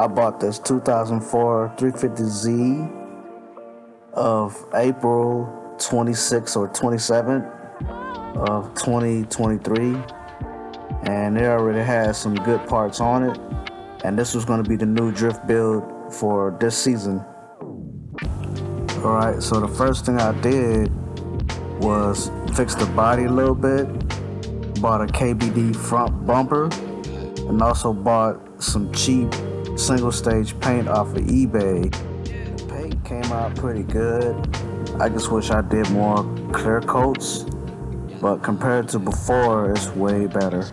I bought this 2004 350Z of April 26th or 27th of 2023, and it already has some good parts on it, and this was going to be the new drift build for this season. Alright, so the first thing I did was fix the body a little bit, bought a KBD front bumper, and also bought some cheap single stage paint off of eBay. The paint came out pretty good. I just wish I did more clear coats, but compared to before, it's way better.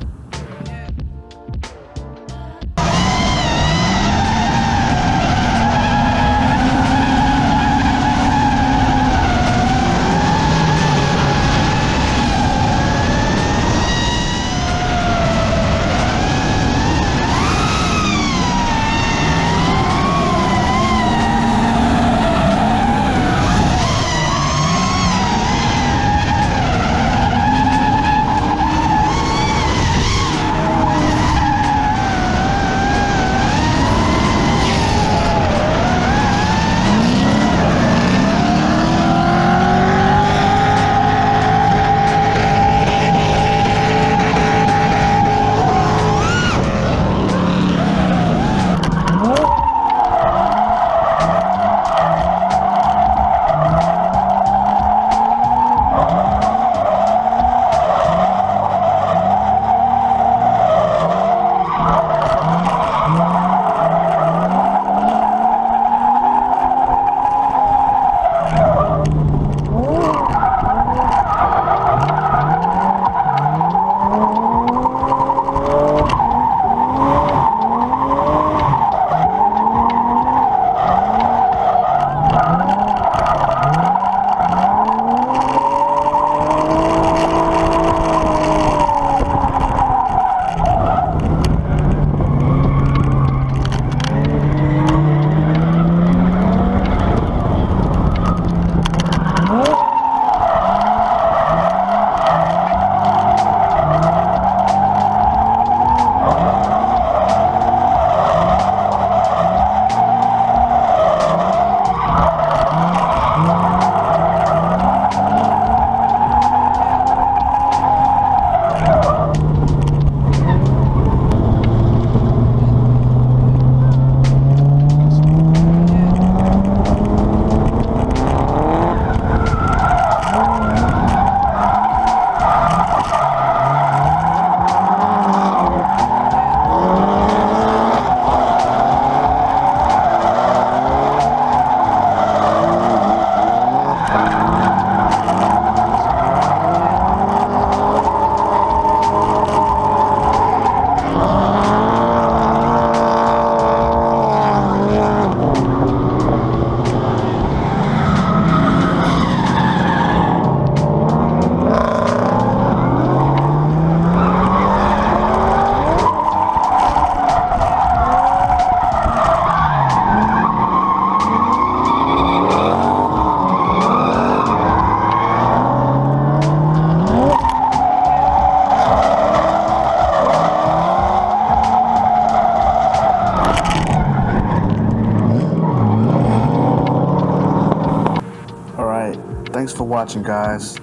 Thanks for watching, guys.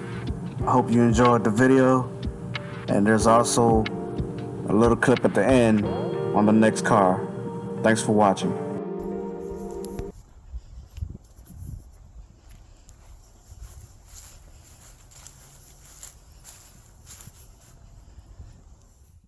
I hope you enjoyed the video, and there's also a little clip at the end on the next car. Thanks for watching.